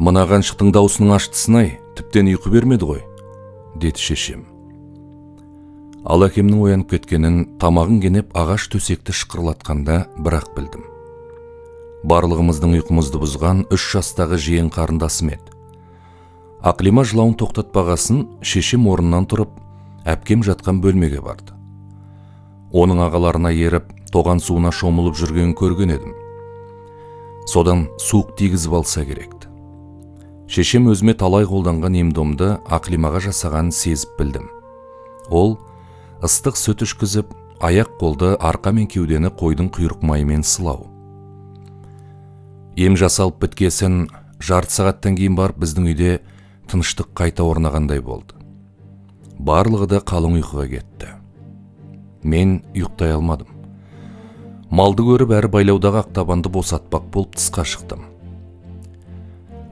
Мына қаншықтың даусының аштысын-ай, тіптен ұйқы бермеді ғой, деді шешем. Ал әкемнің оянып кеткенін тамағын кенеп ағаш төсекті шықырлатқанда бірақ білдім. Барлығымыздың ұйқымызды бұзған 3 жастағы жиен қарындасым еді. Ақлима жылауын тоқтатпағасын шешем орнынан тұрып, әпкем жатқан бөлмеге барды. Оның ағаларына еріп, тоған суына шомылып жүргенін көрген едім. Содан суық тигізіп алса керекті. Шешем өзіме талай қолданған ем-домды Ақлимаға жасағанын сезіп білдім. Ол ыстық сүт ішкізіп, аяқ қолды, арқа мен кеудені қойдың құйрық майымен сылау. Ем жасалып біткесін жарты сағаттан кейін барып біздің үйде тыныштық қайта орнағандай болды. Барлығы да қалың ұйқыға кетті. Мен ұйықтай алмадым. Малды көріп әрі байлаудағы ақтабанды босатпақ болып тысқа шықтым.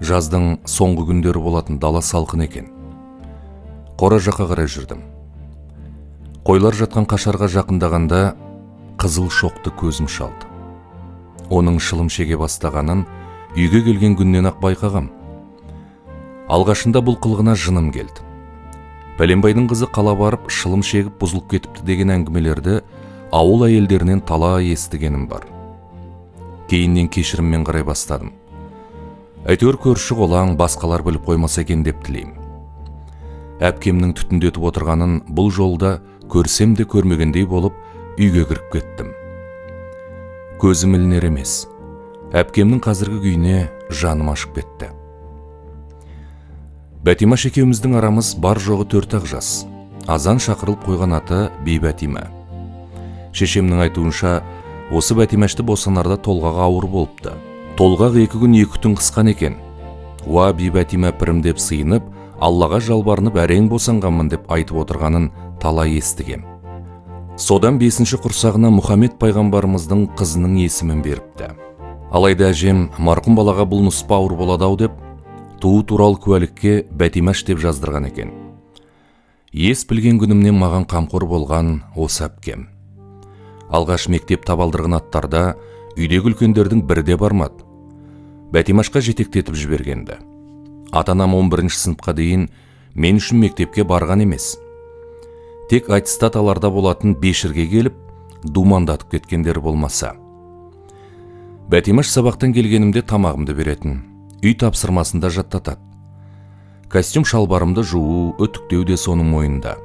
Жаздың соңғы күндері болатын, дала салқын екен. Қора жаққа қарай жүрдім. Қойлар жатқан қашарға жақындағанда қызыл шоқты көзім шалды. Оның шылым шеге бастағанын үйге келген күннен ақ байқағам. Алғашында бұл қылғына жыным келді. Пәленбайдың қызы қала барып шылым шегіп бұзылып кетіпті деген әңгімелерді ауыл әйелдерінен талай естігенім бар. Кейіннен кешіріммен қарай бастадым. Әйтеуір көрші қолаң басқалар біліп қоймаса екен деп тілеймін. Әпкемнің түтіндетіп отырғанын бұл жолда көрсем де көрмегендей болып үйге кіріп кеттім. Көзім ілінер емес. Әпкемнің қазіргі күйіне жаным ашып кетті. Бәтимаш екеуміздің арамыз бар жоғы 4-ақ жас. Азан шақырылып қойған аты Бейбәтима. Шешемнің айтуынша, осы Бәтимашты босанарда толғаға ауыр болыпты. Толғақ 2 күн 2 түн қысқан екен. Уа Бейбәтима пірім деп сыйынып, Аллаға жалбарынып әрең босанғанмын деп айтып отырғанын талай естігем. Содан 5-ші құрсағына Мұхаммед пайғамбарымыздың қызының есімін беріпті. Алайда әжем марқұм балаға бұл нұспа ауыр болады-ау деп, туу туралы куәлікке Бәтимаш деп жаздырған екен. Ес білген күнімнен маған қамқор болған осы әпкем. Алғаш мектеп табалдырған аттарда үйдегі үлкендердің бірі де бармады. Бәтимашқа жетектетіп жібергенді. Атанам 11-ші сыныпқа дейін мен үшін мектепке барған емес. Тек аттестаталарда болатын бешірге келіп, думандатып кеткендері болмаса. Бәтимаш сабақтан келгенімде тамағымды беретін, үй тапсырмасында жаттатады. Костюм шалбарымды жуу, үтіктеу де соның мойнында.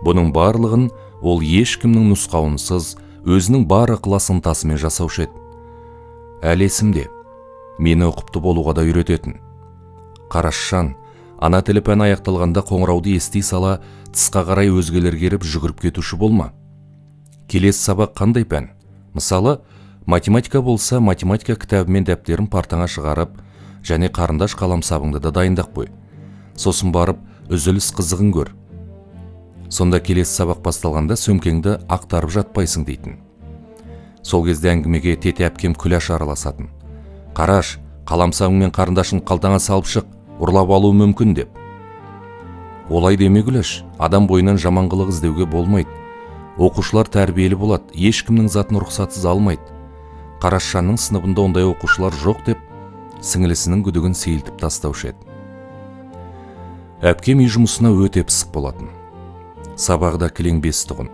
Бұның барлығын ол ешкімнің нұсқауынсыз, өзінің бар ықылас-ынтасымен жасаушы еді. Әлі есімде, мені ұқыпты болуға да үйрететін. Қарашжан, ана тілі пәні аяқталғанда қоңырауды ести сала, тысқа қарай өзгелер керіп жүгіріп кетуші болма. Келесі сабақ қандай пән? Мысалы, математика болса, математика кітабы мен дәптерін партаңа шығарып, және қарындаш қаламсабыңды да дайындап қой. Сосын барып, үзіліс қызығын көр. Сонда келесі сабақ басталғанда сөмкеңді ақтарып жатпайсың дейтін. Сол кезде әңгімеге тете әпкем күләш араласатын. Қараш, қаламсабың мен қарындашын қалтаңа салып шық, ұрлап алуы мүмкін деп. Олай деме күләш, адам бойынан жаман қылық іздеуге болмайды. Оқушылар тәрбиелі болады, ешкімнің затын рұқсатсыз алмайды. Қарашжанның сыныбында ондай оқушылар жоқ деп, сіңілісінің күдігін сейілтіп тастаушы еді. Әпкем үй жұмысына өте пысық болатын. Сабағда кілең-бес тұғын.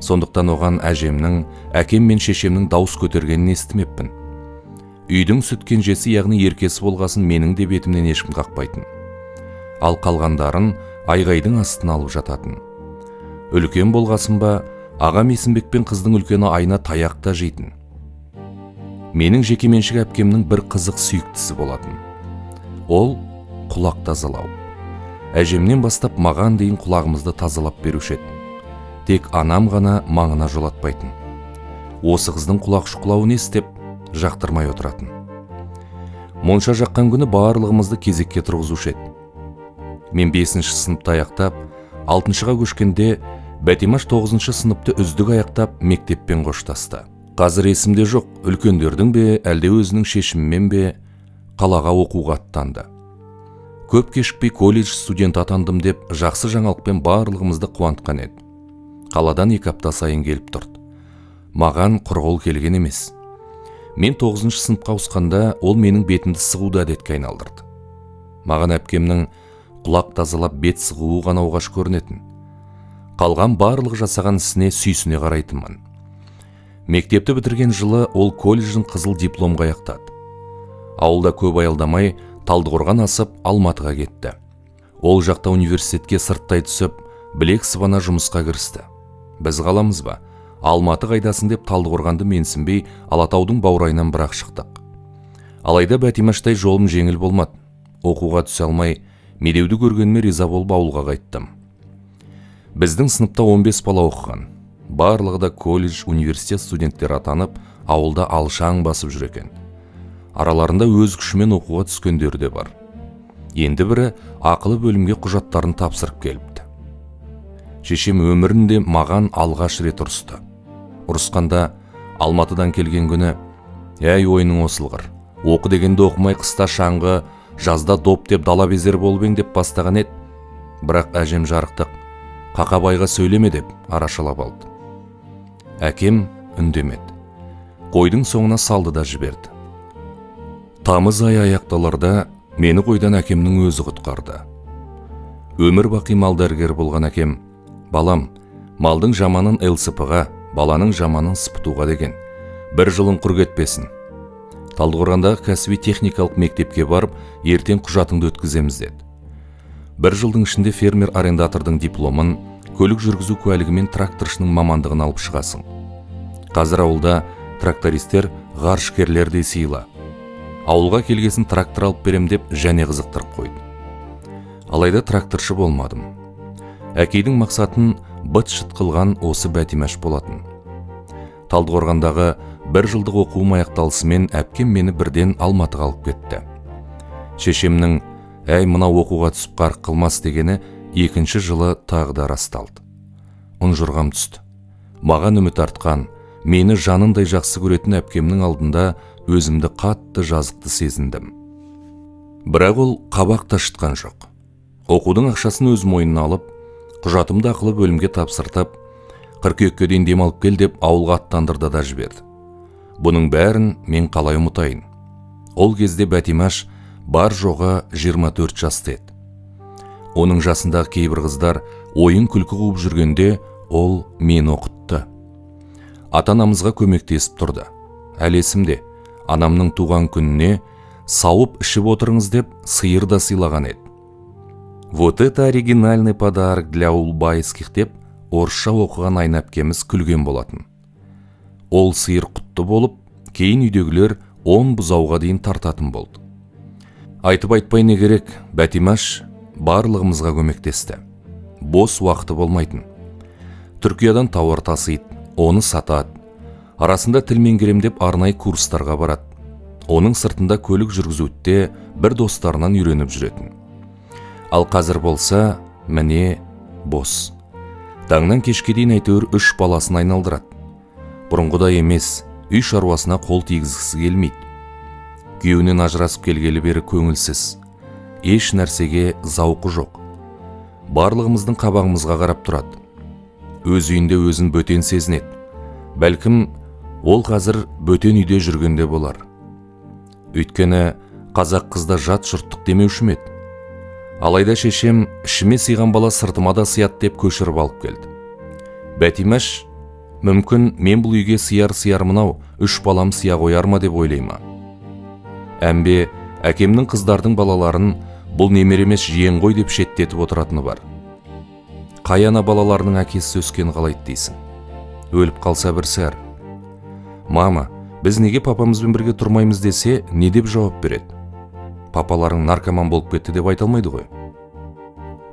Сондықтан оған әжемнің, әкем мен шешемнің дауыс көтергенін естімеппін. Үйдің сүт кенжесі яғни еркесі болғасын менің де бетімнен ешкім қақпайтын. Ал қалғандарын айғайдың астына алып жататын. Үлкен болғасын ба, ағам Есімбек пен қыздың үлкені Айна таяқта жейтін. Менің жекеменшік әпкемнің бір қызық сүйіктісі болатын. Ол құлақ тазалау. Әжемнен бастап маған дейін құлағымызды тазалап беруші еді. Тек анам ғана маңына жолатпайтын. Осы қыздың құлақ шұқылауын естіп, жақтырмай отыратын. Монша жаққан күні барлығымызды кезекке тұрғызушы еді. Мен 5-ші сыныпты аяқтап, 6-шыға көшкенде Бәтимаш 9-шы сыныпты үздік аяқтап мектеппен қоштасты. Қазір есімде жоқ, үлкендердің бе, әлде өзінің шешімімен бе қалаға оқуға аттанды. Көп кешікпей колледж студент атандым деп жақсы жаңалықпен барлығымызды қуантқан еді. Қаладан 2 апта сайын келіп тұрды. Маған құрғыл келген емес. Мен 9-шы сыныпқа ауысқанда ол менің бетімді сығуды әдетке айналдырды. маған әпкемнің құлақ тазалап бет сығуы ғана оғаш көрінетін. Қалған барлық жасаған ісіне сүйсіне қарайтынмын. Мектепті бітірген жылы ол колледжін қызыл дипломға аяқтады. Ауылда көп аялдамай Талдықорған асып Алматыға кетті. Ол жақта университетке сырттай түсіп, білек сыбана жұмысқа кірісті. Біз қаламыз ба? Алматы қайдасың деп Талдықорғанды менсінбей Алатаудың баурайынан бірақ шықтық. Алайда Бәтимаштай жолым жеңіл болмады. Оқуға түсе алмай, медеуді көргеніме риза болып ауылға қайттым. Біздің сыныпта 15 бала оқыған. Барлығы да колледж, университет студенттері атанып, ауылда алшаң басып жүр екен. Араларында өз күшімен оқуға түскендері де бар. Енді бірі ақылы бөлімге құжаттарын тапсырып келіпті. Шешем өмірінде маған алғаш рет ұрысты. Ұрысқанда Алматыдан келген күні, «Әй ойының осылғыр, оқы дегенде оқымай қыста шаңғы, жазда доп деп дала безер болып ең» деп бастаған еді. Бірақ әжем жарықтық, «Қақабайға сөйлеме» деп арашалап алды. Әкем үндемеді. Қойдың соңына салды да жіберді. Тамыз айы аяқталарда мені қойдан әкемнің өзі құтқарды. Өмір бақи мал дәрігері болған әкем, «Балам, малдың жаманын ЛСП-ға, баланың жаманын СПТУ-ға деген. Бір жылың құр кетпесін. Талдықорғандағы кәсіби техникалық мектепке барып, ертең құжатыңды өткіземіз» деді. Бір жылдың ішінде фермер арендатордың дипломын, көлік жүргізу куәлігі мен тракторшының мамандығын алып шығасың. Қазір ауылда трактористер ғарышкерлердей сыйла. Ауылға келгесін трактор алып берем деп және қызықтырып қойды. Алайда тракторшы болмадым. Әкейдің мақсатын быт-шыт қылған осы Бәтимаш болатын. Талдықорғандағы бір жылдық оқуым аяқталысымен әпкем мені бірден Алматыға алып кетті. Шешемнің «Әй, мына оқуға түсіп қарық қылмас» дегені екінші жылы тағы да расталды. Ұнжырғам түсті. Маған үміт артқан, мені жанындай жақсы көретін әпкемнің алдында өзімді қатты жазықты сезіндім. Бірақ ол қабақ та шытқан жоқ. Оқудың ақшасын өз мойнына алып, құжатымды ақылы бөлімге тапсыртып, қыркүйекке дейін демалып кел деп ауылға аттандырды да жіберді. Бұның бәрін мен қалай ұмытайын? Ол кезде Бәтимаш бар жоғы 24 жаста еді. Оның жасындағы кейбір қыздар ойын күлкі қуып жүргенде ол мені оқытты. Ата-анамызға көмектесіп тұрды. Әлі есімде, анамның туған күніне «Сауып ішіп отырыңыз» деп сиыр да сыйлаған еді. «Вот это оригинальный подарок для улбайских» деп орысша оқыған Айна әпкеміз күлген болатын. Ол сиыр құтты болып, кейін үйдегілер 10 бұзауға дейін тартатын болды. Айтып айтпай не керек, Бәтимаш барлығымызға көмектесті. Бос уақыты болмайтын. Түркиядан тауар тасиды, оны сатады. Арасында тіл меңгерем деп арнайы курстарға барады. Оның сыртында көлік жүргізуде бір достарынан үйреніп жүретін. Ал қазір болса, міне бос. Таңнан кешке дейін әйтеуір 3 баласын айналдырады. Бұрынғыдай емес, үй шаруасына қол тигізгісі келмейді. Күйеуінен ажырасып келгелі бері көңілсіз. Еш нәрсеге зауқы жоқ. Барлығымыздың қабағымызға қарап тұрады. Өз үйінде өзін бөтен сезінеді. Бәлкім, ол қазір бөтен үйде жүргенде болар. Өйткені қазақ қызда жат жұрттық демеуші ме еді. Алайда шешем ішіме сыйған бала сыртыма да сыяды деп көшіріп алып келді. Бәтимаш, мүмкін мен бұл үйге сыяр мынау 3 балам сыя қояр ма деп ойлайма. Әмбе әкемнің қыздардың балаларын бұл немеремес жиен ғой деп шеттетіп отыратыны бар. Қай ана балаларының әкесі өскен қалайды дейсің? Өліп қалса бір сәр. Мама, біз неге папамызбен бірге тұрмаймыз десе, не деп жауап береді? Папаларың наркоман болып кетті деп айта алмайды ғой.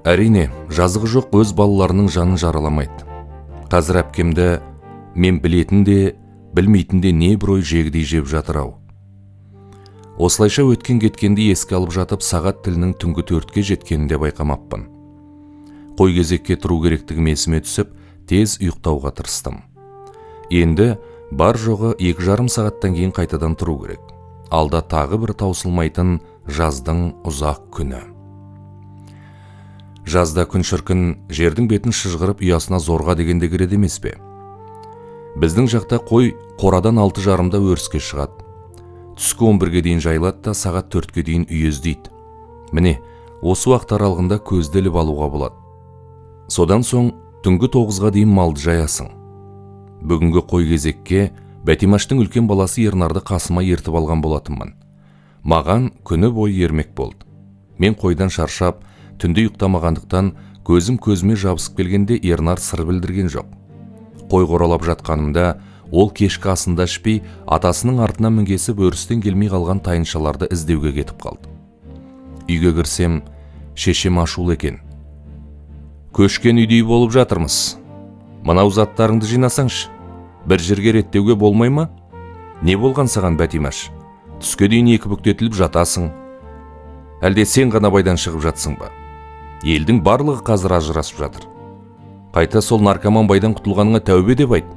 Әрине, жазығы жоқ өз балаларының жанын жараламайды. Қазір әпкемді мен білетін де, білмейтін де не бір ой жегідей жеп жатыр ау. Осылайша өткен кеткенді еске алып жатып, сағат тілінің түнгі 4-ке жеткенінде байқамаппын. Қой кезекке тұру керектігім есіме түсіп, тез ұйықтауға тырыстым. Енді бар жоғы 2,5 сағаттан кейін қайтадан тұру керек. Алда тағы бір таусылмайтын жаздың ұзақ күні. Жазда күн шіркін, жердің бетін шыжғырып ұясына зорға дегенде кіреді емес пе? Біздің жақта қой қорадан 6:30-да өріске шығады. Түскі 11-ге дейін жайылады да сағат 4-ке дейін үй іздейді. Міне, осы уақыт аралығында көзді іліп алуға болады. Содан соң түнгі 9-ға дейін малды жаясың. Бүгінгі қой кезекке Бәтимаштың үлкен баласы Ернарды қасыма ертіп алған болатынмын. Маған күні бойы ермек болды. Мен қойдан шаршап, түнде ұйықтамағандықтан көзім көзіме жабысып келгенде Ернар сыр білдірген жоқ. Қой қоралап жатқанымда ол кешкі асында ішпей, атасының артынан мінгесіп өрістен келмей қалған тайыншаларды іздеуге кетіп қалды. Үйге кірсем, шешем ашулы екен. Көшкен үйдей болып жатырмыз. Мынау заттарыңды жинасаңшы. Бір жерге реттеуге болмай ма? Не болған саған, Бәтимаш? Түске дейін екі бүктетіліп жатасың. Әлде сен ғана байдан шығып жатсың ба? Елдің барлығы қазір ажырасып жатыр. Қайта сол наркоман байдан құтылғаныңа тәубе деп айт.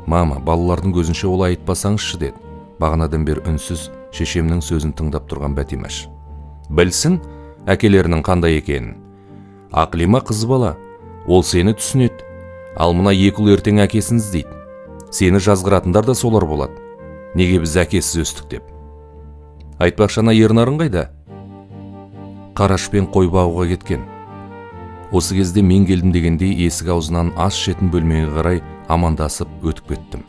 Мама, балалардың көзінше олай айтпасаңызшы, деді. Бағанадан бері үнсіз шешемнің сөзін тыңдап тұрған Бәтимаш. Білсін, әкелерінің қандай екенін. Ақлима қыз бала, ол сені түсінеді. Ал мына екі ұл ертең әкесін іздейді. Сені жазғыратындар да солар болады. Неге біз әкесіз өстік деп. Айтпақшана Ернарың қайда? Қарашпен қой бағуға кеткен. Осы кезде мен келдім дегендей есік аузынан ас ішетін бөлмеге қарай амандасып өтіп кеттім.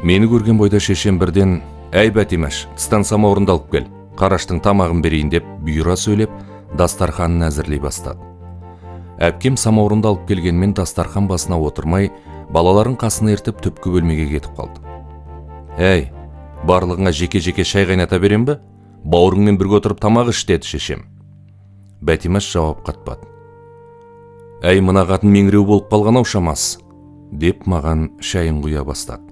Мені көрген бойда шешем бірден, «Әй Бәтимаш, тыстан самауырынды алып кел, Қараштың тамағын берейін» деп бұйыра сөйлеп, дастарханын әзірлей бастады. Әпкем самауырынды алып келгенмен дастархан басына отырмай, балаларын қасына ертіп түпкі бөлмеге кетіп қалды. «Әй, барлығыңа жеке-жеке шай қайната берем бе? Бауырыңмен бірге отырып тамақ іш», деді шешем. Бәтимаш жауап қатпады. «Әй, мына қатын меңіреу болып қалған-ау шамасы», деп маған шайын құя бастады.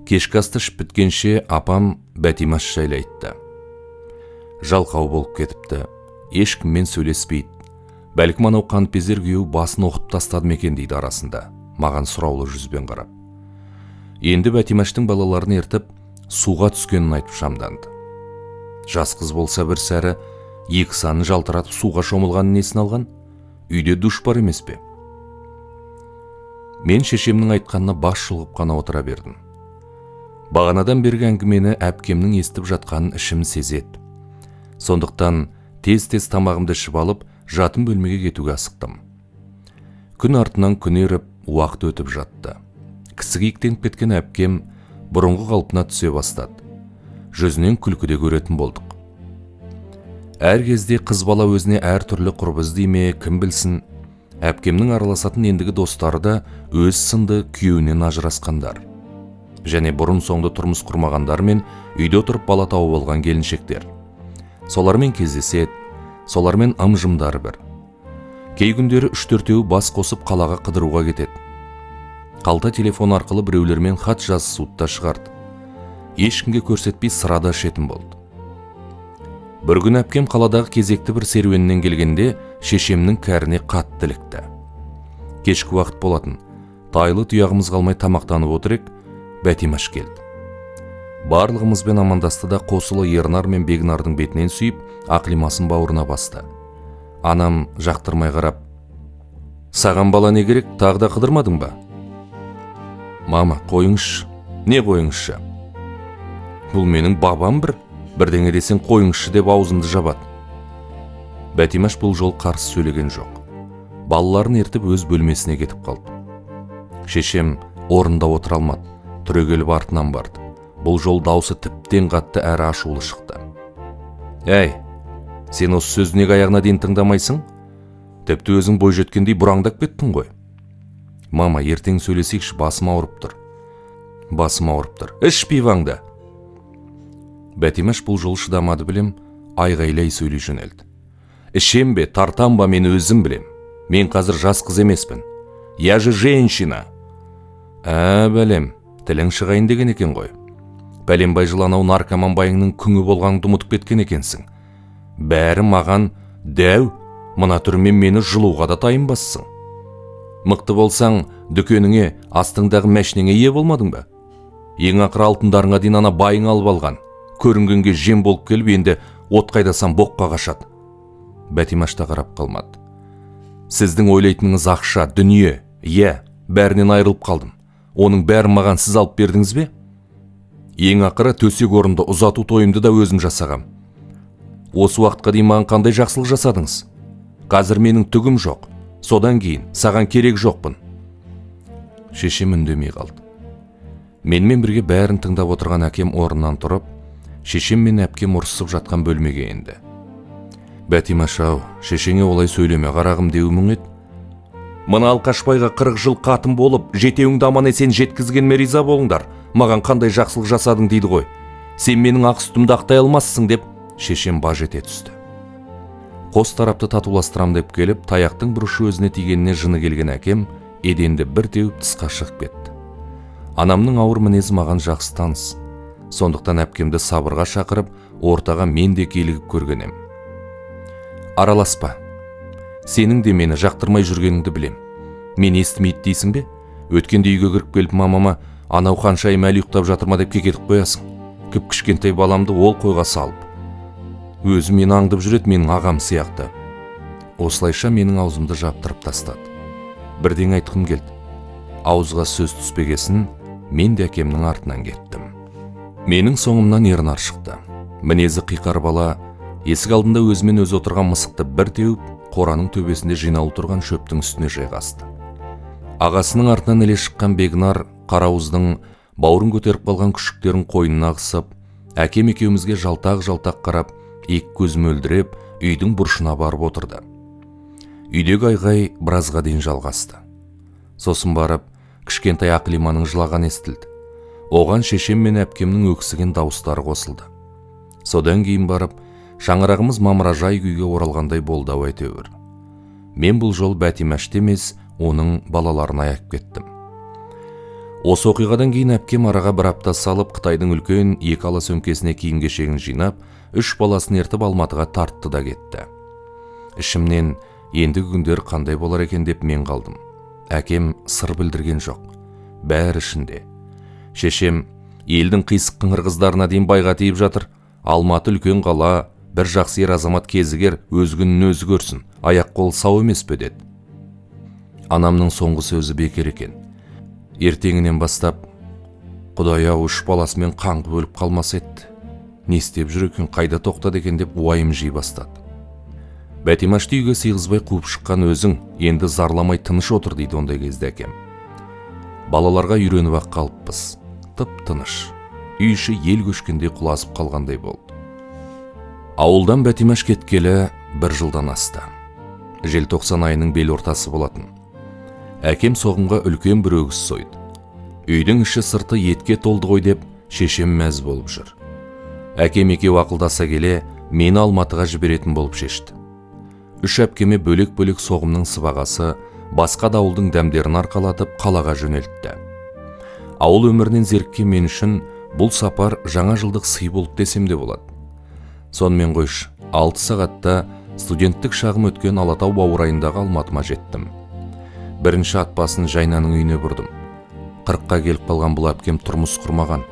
Кешкі асты ішіп біткенше апам Бәтимаш жайлы айтты. Жалқау болып кетіпті, ешкіммен сөйлеспейді. Бәлкім анау қанпезер күйеу басын оқып тастады ма екен дейді арасында, маған сұраулы жүзбен қарап. Енді Бәтимаштың балаларын ертіп, суға түскенін айтып шамданды. Жас қыз болса бір сәрі, екі санын жалтыратып суға шомылғанын несін алған? Үйде душ бар емес пе? Мен шешемнің айтқанына бас шұлғып қана отыра бердім. Бағанадан бергі әңгімені әпкемнің естіп жатқанын ішім сезеді. Сондықтан тез-тез тамағымды ішіп алып, жатын бөлмеге кетуге асықтым. Күн артынан күн еріп, уақыт өтіп жатты. Кісігейіктеніп кеткен әпкем бұрынғы қалпына түсе бастады. Жүзінен күлкіде көретін болдық. Әр кезде қыз бала өзіне әр түрлі құрбы іздей ме, кім білсін. Әпкемнің араласатын ендігі достары да өз сынды күйеуінен ажырасқандар. Және бұрын соңды тұрмыс құрмағандар мен үйде отырып бала тауып алған келіншектер. Солармен кездеседі, солармен ым-жымдары бір. Кей күндері 3-4 бас қосып қалаға қыдыруға кетеді. Қалта телефон арқылы біреулермен хат жазысуды да шығарды. Ешкімге көрсетпей сырада ішетін болды. Бір күн әпкем қаладағы кезекті бір серуеннен келгенде шешемнің кәріне қатты ілікті. Кешкі уақыт болатын. Тайлы тұяғымыз қалмай тамақтанып отырек, Бәтимаш келді. Барлығымызбен амандасты да қосылы Ернар мен Бегнардың бетінен сүйіп, Ақлимасын бауырына басты. Анам жақтырмай қарап, «Саған бала не керек, тағы да қыдырмадың ба?» «Мама, қойыңызшы». «Не қойыңызшы?» «Бұл менің бабам бірдеңе десең қойыңызшы» деп аузымды жабады. Бәтимаш бұл жол қарсы сөйлеген жоқ. Балаларын ертіп өз бөлмесіне кетіп қалды. Шешем орында отыра алмады, түрегеліп артынан барды. Бұл жол даусы тіптен қатты әрі ашулы шықты. «Әй, сен осы сөзді неге аяғына дейін тыңдамайсың? Тіпті өзің бой жеткендей бұраңдап кеттің ғой». «Мама, ертең сөйлесейікші, басым ауырып тұр». «Басым ауырып тұр. Іш пиваңды». Бәтимаш бұл жол шыдамады білем, айғайлай сөйлей жөнелді. «Ішем бе, тартам ба, мен өзім білем. Мен қазір жас қыз емеспін. Я же женщина». Бәлем, тілің шығайын деген екен ғой. Бәленбай жыланау наркоман байыңның күңі болғаныңды ұмытып кеткен екенсің. Бәрі маған дәу, мына түрмен мені жылуға да тайынбассың. Мықты болсаң, дүкеніңе, астыңдағы мәшінеңе ие болмадың ба? Ең ақыр алтындарыңа дейін ана байың алып алған. Көрінгенге жем болып келіп, енді от қайдасам боққа қашады. Бәтимаш та қарап қалмады. «Сіздің ойлайтыныңыз ақша, дүние, бәрінен айырылып қалдым. Оның бәрін маған сіз алып бердіңіз бе? Ең ақыры төсек орынды ұзату тойымды да өзім жасағам. осы уақытқа дейін маған қандай жақсылық жасадыңыз? Қазір менің түгім жоқ. Содан кейін саған керек жоқпын. Шешем үндемей қалды. Менімен бірге бәрін тыңдап отырған әкем орнынан тұрып, шешем мен әпкем ұрсып жатқан бөлмеге енді. Бәтимаш-ау, шешеңе олай сөйлеме қарағым деуімің еді. Мына Алқашбайға 40 жыл қатын болып, жетеуіңді аман есен жеткізгенме риза болыңдар. Маған қандай жақсылық жасадың дейді ғой. Сен менің ақ сүтімді ақтай алмассың деп, шешем баж ете түсті. Қос тарапты татуластырам деп келіп, таяқтың бұрышы өзіне тигеніне жыны келген әкем еденді бір теуіп тысқа шығып кетті. Анамның ауыр мінезі маған жақсы таныс. Сондықтан әпкемді сабырға шақырып, ортаға мен де келігіп көргенем. Араласпа. Сенің де мені жақтырмай жүргеніңді білем. Мен естімейді дейсің бе? Өткенде үйге кіріп келіп мамама, анау Қаншайым әлі ұйықтап жатыр ма деп кекетіп қоясың. Кіп кішкентай баламды ол қойға салып. Өзі мені аңдып жүреді, менің ағам сияқты. Осылайша менің аузымды жаптырып тастады. Бірден айтқым келді. Ауызға сөз түспегесін, мен де әкемнің артынан кеттім. Менің соңымнан Ернар шықты. Мінезі қиқар бала, есік алдында өзімен өзі отырған мысықты бір теуіп, қораның төбесінде жинаулы тұрған шөптің үстіне жайғасты. Ағасының артынан іле шыққан Бегнар қарауыздың бауырын көтеріп қалған күшіктерін қойнына қысып, әкем екеумізге жалтақ-жалтақ қарап, ек көз мөлдіреп, үйдің бұрышына барып отырды. Үйдегі айғай біразға дейін жалғасты. Сосын барып, кішкентай Ақлиманың жылаған естілді. Оған шешем мен әпкемнің өксіген дауыстары қосылды. Содан кейін барып, шаңырағымыз мамыражай күйге оралғандай болды ау әйтеуір. Мен бұл жол Бәтимашты емес, оның балаларын аяп кеттім. Осы оқиғадан кейін әпкем араға бір апта салып, Қытайдың үлкен екі ала сөмкесіне киім-кешегін жинап, 3 баласын ертіп Алматыға тартты да кетті. Ішімнен ендігі күндер қандай болар екен деп мен қалдым. Әкем сыр білдірген жоқ. Бәрі ішінде. Шешем, елдің қисық қыңыр қыздарына дейін байға тиіп жатыр. Алматы үлкен қала, бір жақсы ер азамат кезігер, өз күнін өзі көрсін. Аяқ қол сау емес пе деді. Анамның соңғы сөзі бекер екен. Ертеңінен бастап, Құдай-ау 3 баласымен қаңғып өліп қалмас еді. Не істеп жүр екен, қайда тоқтады екен деп уайым жей бастады. Бәтимашты үйге сыйғызбай қуып шыққан өзің, енді зарламай тыныш отыр дейді ондай кезде әкем. Балаларға үйреніп ақ қалыппыз. Тып-тыныш. Үй іші ел көшкенде құлазып қалғандай болды. Ауылдан Бәтимаш кеткелі 1 жылдан асты. Желтоқсан айының бел ортасы болатын. Әкем соғымға үлкен бір өгіз сойды. Үйдің іші сырты етке толды ғой деп шешем мәз болып жүр. Әкем екеу ақылдаса келе, мені Алматыға жіберетін болып шешті. 3 әпкеме бөлек-бөлек соғымның сыбағасы, басқа дауылдың дәмдерін арқалатып қалаға жөнелтті. Ауыл өмірінен зеріккен мен үшін бұл сапар жаңа жылдық сый болып десем де болады. Сонымен қойш, 6 сағатта студенттік шағым өткен Алатау баурайындағы Алматыма жеттім. Бірінші ат басын Жайнаның үйіне бұрдым. 40-қа келіп қалған бұл әпкем тұрмыс құрмаған.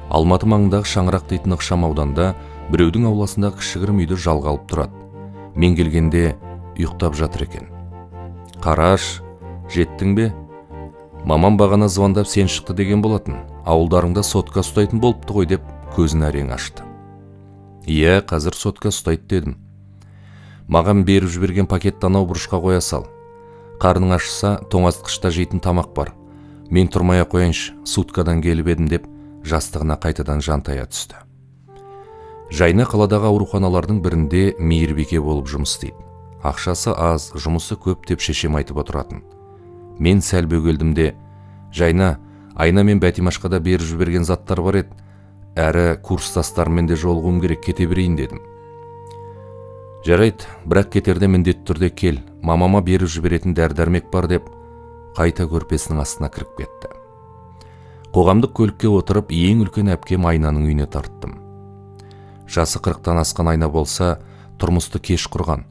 Алматы маңындағы Шаңырақ дейтін ықшам ауданда біреудің ауласындағы кішігірім үйді жалға алып тұрады. Мен келгенде ұйықтап жатыр екен. Қараш, жеттің бе? Мамам бағана звондап сен шықты деген болатын. Ауылдарыңда сотка ұстайтын болыпты ғой деп көзін әрең ашты. Иә, қазір сотка ұстайды дедім. Маған беріп жіберген пакетті анау бұрышқа қоя сал. Қарның ашса, тоңазытқышта жейтін тамақ бар. Мен тұрмай қояйыншы, суткадан келіп едім деп жастығына қайтадан жантая түсті. Жайна қаладағы ауруханалардың бірінде мейірбике болып жұмыс істейді. Ақшасы аз, жұмысы көп деп шешем айтып отыратын. Мен сәл бөгелдім де, Жайна, Айна мен Бәтимашқа да беріп жіберген заттар бар еді. Әрі курстастарымен де жолығуым керек, кете берейін дедім. Жарайды, бірақ кетерде міндетті түрде кел, мамама беріп жіберетін дәрі-дәрмек бар деп, қайта көрпесінің астына кіріп кетті. Қоғамдық көлікке отырып, ең үлкен әпкем Айнаның үйіне тарттым. Жасы 40-тан асқан Айна болса, тұрмысты кеш құрған.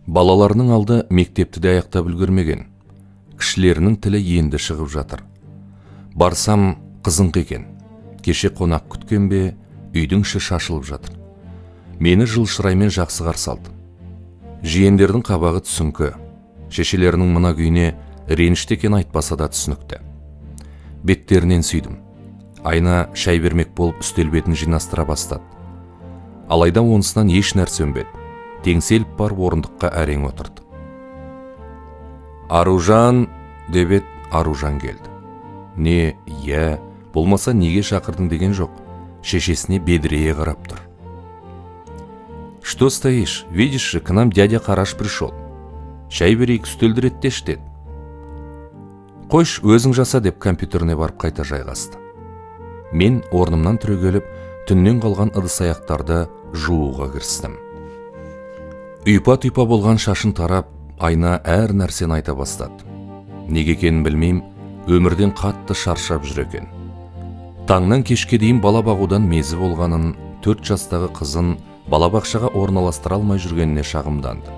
Балаларының алды мектепті де аяқтап үлгермеген. Кішілерінің тілі енді шығып жатыр. Барсам, қызыңқы екен. Кеше қонақ күткен бе, үйдің іші шашылып жатыр. Мені жылшыраймен жақсы қарсы алды. Жиендердің қабағы түсіңкі. Шешелерінің мына күйіне ренішті екен айтпаса да түсінікті. Беттерінен сүйдім. Айна шай бермек болып үстел бетін жинастыра бастады. Алайда онысынан еш нәрсе өнбеді. Теңселіп барып орындыққа әрең отырды. Аружан, деп еді. Аружан келді. Не, иә, болмаса неге шақырдың деген жоқ. Шешесіне бедірейе қарап тұр. Что стоишь? Видишь же, к нам дядя Қараш пришел. Шай берейік, үстелді реттеш, деді. Қойш, өзің жаса, деп компьютеріне барып қайта жайғасты. Мен орнымнан түрегеліп, түннен қалған ыдыс аяқтарды жууға кірістім. Үйпа-түйпа болған шашын тарап, айна әр нәрсені айта бастады. Неге екенін білмеймін, өмірден қатты шаршап жүр екен. Таңнан кешке дейін бала бағудан мезі болғанын, 4 жастағы қызын балабақшаға орналастыра алмай жүргеніне шағымданды.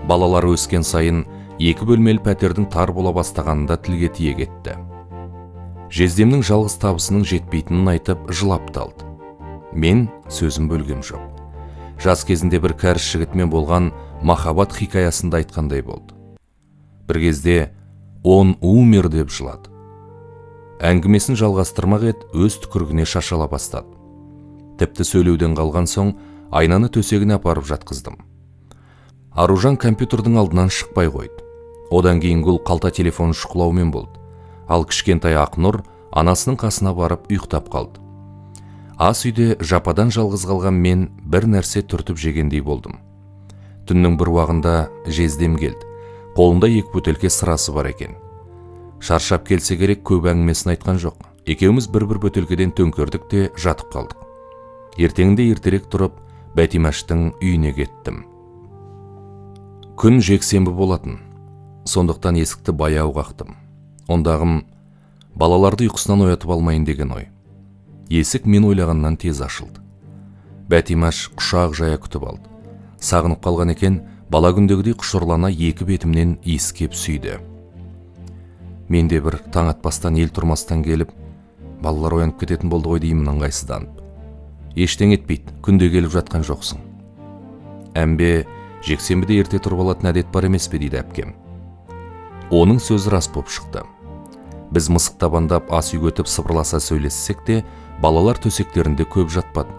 Балалар өскен сайын 2 бөлмелі пәтердің тар бола бастағанында тілге тиек етті. Жездемнің жалғыз табысының жетпейтінін айтып жылап талды. Мен сөзім бөлгем жоқ. Жас кезінде бір кәріс жігітмен болған махаббат хикаясында айтқандай болды. Бір кезде «Он умер» деп жылады. Әңгімесін жалғастырмақ ет, өз түкіргіне шашала бастады. Тіпті сөйлеуден қалған соң айнаны төсегіне апарып жатқыздым. Аружан компьютердің алдынан шықпай қойды. Одан кейін гүл қалта телефон шұқылаумен болды. Ал кішкентай Ақнұр анасының қасына барып ұйықтап қалды. Ас үйде жападан жалғыз қалған мен бір нәрсе түртіп жегендей болдым. Түннің бір уағында жездем келді. Қолында 2 бөтелке сырасы бар екен. Шаршап келсе керек, көп әңгімесін айтқан жоқ. Екеуміз бір-бір бөтелкеден төңкердік те жатып қалдық. Ертеңінде ертерек тұрып, Бәтимаштың үйіне кеттім. Күн жексенбі болатын. Сондықтан есікті баяу қақтым. Ондағым балаларды ұйқысынан оятып алмайын деген ой. Есік мен ойлағаннан тез ашылды. Бәтимаш құшақ жая күтіп алды. Сағынып қалған екен, бала күндегідей құшырлана 2 бетімнен иіскеп сүйді. Мен де бір таң атпастан ел тұрмастан келіп, балалар оянып кететін болды ғой деймін ыңғайсызданып. Ештең етпейді, күнде келіп жатқан жоқсың. Әмбе, жексенбіде ерте тұрып алатын әдет бар емес пе, дейді әпкем. Оның сөзі рас боп шықты. Біз мысық табандап ас үй өтіп сыбырласа сөйлессек те, балалар төсектерінде көп жатпады.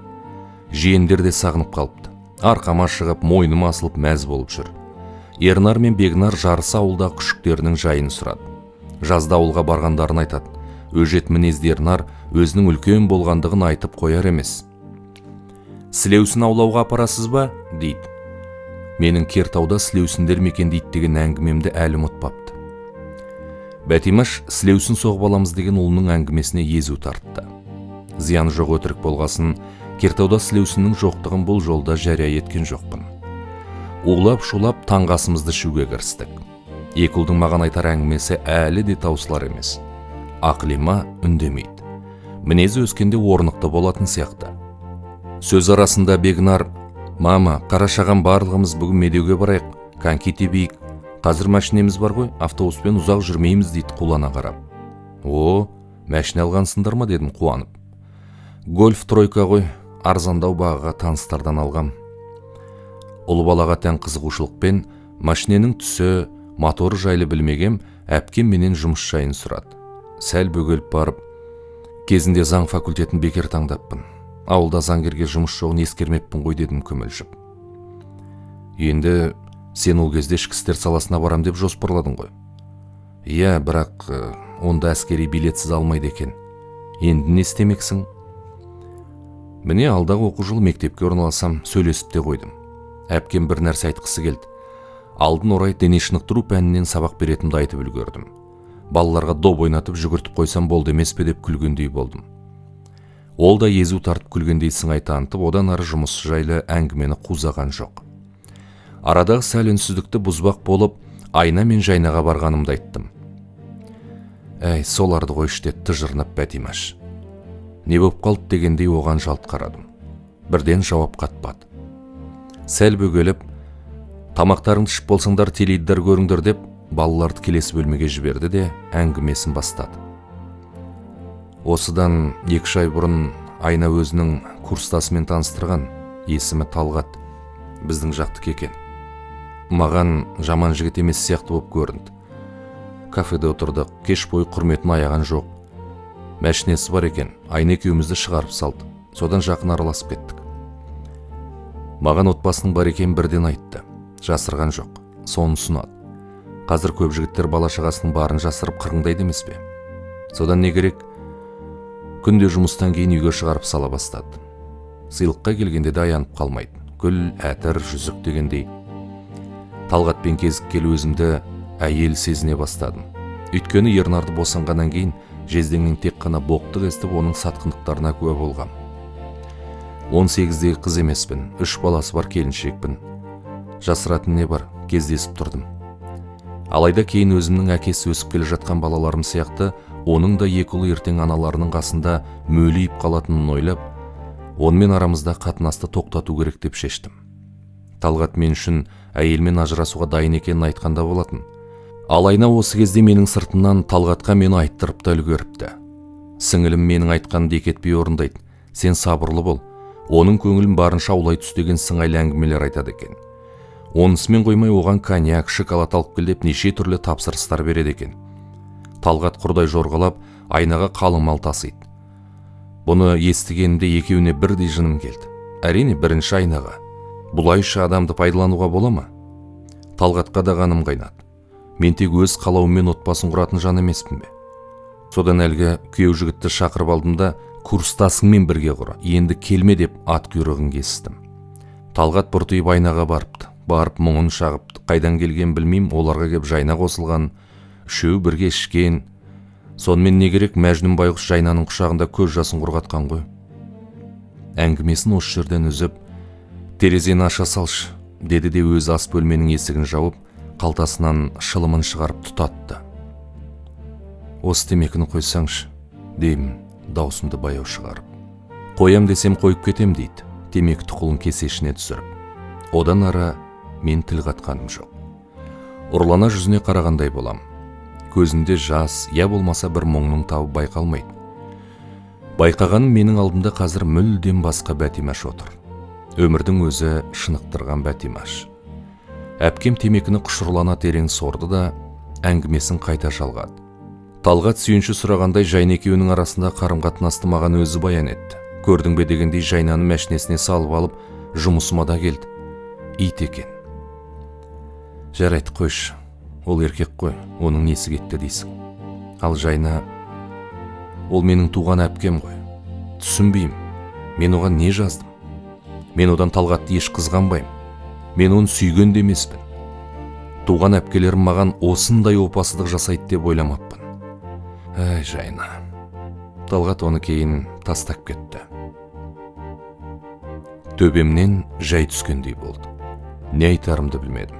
Жиендер де сағынып қалыпты. Арқама шығып, мойныма асылып мәз болып жүр. Ернар мен Бегнар жарысы ауылда күшіктерінің жайын сұрады. Жазда ауылға барғандарын айтады. Өжет мінезді Ернар өзінің үлкен болғандығын айтып қояр емес. Сілеусін аулауға апарасыз ба? дейді. Менің Кертауда сілеусіндер мекен дейді деген әңгімемді әлі ұмытпапты. Бәтимаш сілеусін соғып аламыз деген ұлының әңгімесіне езу тартты. Зияны жоқ өтірік болғасын, Кертауда сілеусінің жоқтығын бұл жолда жария еткен жоқпын. Улап-шулап таңғасымызды шуге кірістік. Екі ұлдың маған айтар әңгімесі әлі де таусылар емес. Ақлима үндемейді. Мінезі өскенде орнықты болатын сияқты. Сөз арасында Бегнар: «Мама, Қарашаған барлығымыз бүгін медеуге барайық, коньки тебейік. Қазір машинеміз бар ғой, автобуспен ұзақ жүрмейміз», дейді қулана қарап. «О, машина алғансыңдар ма?» дедім қуанып. «Гольф тройка ғой, арзандау бағаға таныстардан алғам». Ұлы балаға тән қызығушылықпен машиненің түсі, моторы жайлы білмегем, әпкем менен жұмыс жайын сұрады. Сәл бөгеліп барып, кезінде заң факультетін бекер таңдаппын. Ауылда заңгерге жұмыс жоғын ескермеппін ғой, дедім көмілжіп. Енді сен ол кезде ішкі істер саласына барам деп жоспарладың ғой. Иә, бірақ онда әскери билетсіз алмайды екен. Енді не істемексің? Міне алдағы оқу жылы мектепке орналасам, сөйлесіп те қойдым. Әпкем бір нәрсе айтқысы келді. Алдын орай дене шынықтыру пәнінен сабақ беретінді айтып үлгердім. Балаларға доп ойнатып жүгіртіп қойсам болды емес пе деп күлгендей болдым. Ол да езу тартып күлгендей сыңай танытып, одан ары жұмыс жайлы әңгімені қузаған жоқ. Арадағы сәл үнсіздікті бұзбақ болып, Айна мен Жайнаға барғанымды айттым. «Әй, соларды қойшы», деді тыжырынып Бәтимаш. Не боп қалды дегендей оған жалт қарадым. Бірден жауап қатпады. Сәл бөгеліп: «Тамақтарыңды ішіп болсаңдар, теледидар көріңдер», деп балаларды келесі бөлмеге жіберді де әңгімесін бастады. Осыдан 2 ай бұрын Айна өзінің курстасымен таныстырған, есімі Талғат, біздің жақтық екен. Маған жаман жігіт емес сияқты боп көрінді. Кафеде отырдық, кеш бойы құрметін аяған жоқ. Мәшинесі бар екен, Айна екеумізді шығарып салды. Содан жақын араласып кеттік. Маған отбасының бар екенін бірден айтты. Жасырған жоқ. Соны ұсынады. Қазір көп жігіттер бала-шағасының барын жасырып қырыңдайды емес пе? Содан не керек? Күнде жұмыстан кейін үйге шығарып сала бастады. Сыйлыққа келгенде де аянып қалмайды. Гүл, әтір, жүзік дегендей. Талғатпен кезіккелі өзімді әйел сезіне бастадым. Өйткені Ернарды босанғаннан кейін жездеңнен тек қана боқтық естіп, оның сатқындықтарына куә болғам. 18-дегі қыз емеспін, 3 баласы бар келіншекпін. Жасыратын не бар, кездесіп тұрдым. Алайда кейін өзімнің әкесі өсіп келе жатқан балаларым сияқты, оның да екі ұлы ертең аналарының қасында мөлиіп қалатынын ойлап, онымен арамызда қатынасты тоқтату керек деп шештім. Талғат мен үшін әйелмен ажырасуға дайын екенін айтқанда болатын. Алайна осы кезде менің сыртымнан Талғатқа мені айттырып та үлгеріпті. Сіңілім менің айтқанымды екетпей орындайды. Сен сабырлы бол. Оның көңілін барынша аулай түс деген сыңайлы әңгімелер айтады екен. Онысымен қоймай оған коньяк, шоколад алып кел деп неше түрлі тапсырыстар береді екен. Талғат құрдай жорғалап, айнаға қалың мал тасиды. Бұны естігенімде екеуіне бірдей жыным келді. Әрине, бірінші айнаға. Бұлайша адамды пайдалануға бола ма? Талғатқа да қаным қайнады. Мен тек өз қалауыммен отбасын құратын жан емеспін бе? Содан әлгі күйеу жігітті шақырып алдым да, курстасыңмен бірге құра, енді келме деп ат құйрығын кестім. Талғат бұртиып айнаға барыпты. Барып мұңын шағыпты. Қайдан келген білмеймін, оларға кеп жайна қосылған, үшеу бірге ішкен. Сонымен не керек, Мәжнүн байғұс жайнаның құшағында көз жасын құрғатқан ғой. Әңгімесін осы жерден үзіп, терезені аша салшы, деді де өз ас бөлменің есігін жауып, қалтасынан шылымын шығарып тұтатты. Осы темекіні қойсаңшы, деймін, даусымды баяу шығарып. Қоям десем қойып кетем дейді, темекі тұқылын кесешіне түсіріп. Одан ары мен тіл қатқаным жоқ. Ұрлана жүзіне қарағандай болам. Көзінде жас, я болмаса бір мұңның табы байқалмайды. Байқағаным менің алдымда қазір мүлдем басқа Бәтимаш отыр. Өмірдің өзі шынықтырған Бәтимаш. Әпкем темекіні құшырлана терең сорды да әңгімесін қайта жалғады. Талғат сүйінші сұрағандай Жайна екеуінің арасында қарым-қатынасты маған өзі баян етті. Көрдің бе дегендей Жайнаны мәшінесіне салып алып, жұмысыма да келді. Ит екен. Жарайды қойшы, ол еркек қой, оның несі кетті дейсің. Ал Жайна, ол менің туған әпкем ғой. Түсінбеймін, мен оған не жаздым? Мен одан Талғатты еш қызғанбаймын. Мен оны сүйген де емеспін. Туған әпкелерім маған осындай опасыздық жасайды деп ойламаппын. Әй Жайна. Талғат оны кейін тастап кетті. Төбемнен жай түскендей болды. Не айтарымды білмедім.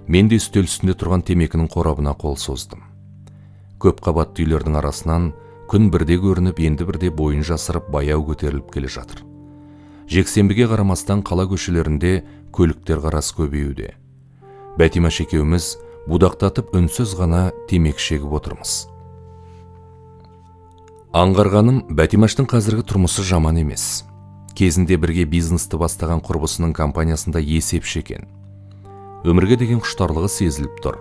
Мен де үстел үстінде тұрған темекінің қорабына қол создым. Көп қабатты үйлердің арасынан күн бірде көрініп, енді бірде бойын жасырып баяу көтеріліп келе жатыр. Жексенбіге қарамастан қала көшелерінде көліктер қарас көбеюде. Бәтимаш екеуміз будақтатып үнсіз ғана темекі шегіп отырмыз. Аңғарғаным, Бәтимаштың қазіргі тұрмысы жаман емес. Кезінде бірге бизнесті бастаған құрбысының компаниясында есепші екен. Өмірге деген құштарлығы сезіліп тұр.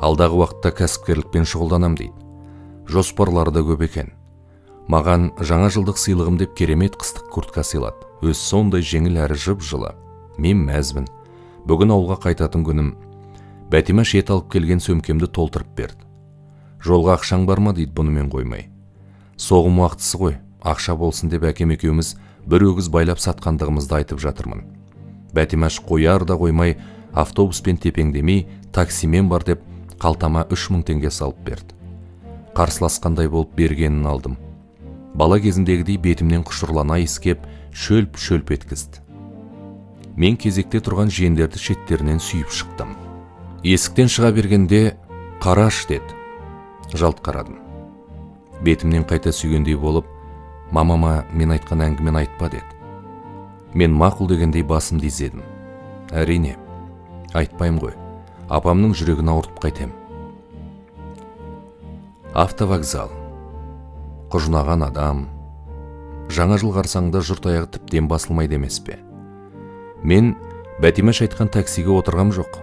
Алдағы уақытта кәсіпкерлікпен шұғылданам дейді. Жоспарлары да көп екен. Маған жаңа жылдық сыйлығым деп керемет қыстық куртка сыйлады. Өз сондай жеңіл әрі жып-жылы. Мен мәзбін. Бүгін ауылға қайтатын күнім. Бәтимаш ет алып келген сөмкемді толтырып берді. Жолға ақшаң бар ма дейді бұнымен қоймай. Соғым уақытысы ғой, ақша болсын деп әкем екеуміз бір өгіз байлап сатқандығымызды айтып жатырмын. Бәтимаш қояр да қоймай, автобуспен тепеңдемей, таксимен бар деп қалтама 3000 теңге салып берді. Қарсыласқандай болып бергенін алдым. Бала кезімдегідей бетімнен құшырлана иіскеп, шөлп-шөлп еткізді. Мен кезекте тұрған жиендерді шеттерінен сүйіп шықтым. Есіктен шыға бергенде «Қараш» деді. Жалт қарадым. Бетімнен қайта сүйгендей болып, «Мамама мен айтқан әңгімені айтпа» деді. Мен мақұл дегендей басымды изедім. Әрине, айтпайым ғой. Апамның жүрегін ауыртып қайтем. Автовокзал. Құжынаған адам. Жаңа жыл қарсаңында жұрт аяғы тіптен басылмайды емес пе? Мен Бәтимаш айтқан таксиге отырғам жоқ.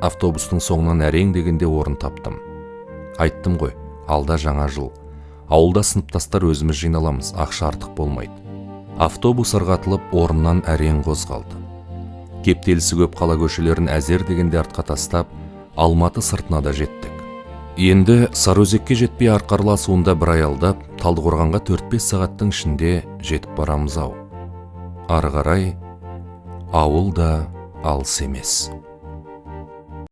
Автобустың соңынан әрең дегенде орын таптым. Айттым ғой, алда жаңа жыл. Ауылда сыныптастар өзіміз жиналамыз, ақша артық болмайды. Автобус ырғатылып орыннан әрең қозғалды. кептелісі көп қала көшелерін әзер дегенде артқа тастап, Алматы сыртына да жеттік. Енді Сарыөзекке жетпей арқарлы асуында бір аялдап, Талдықорғанға 4-5 сағаттың ішінде жетіп барамыз ау. Ары қарай ауыл да алыс емес.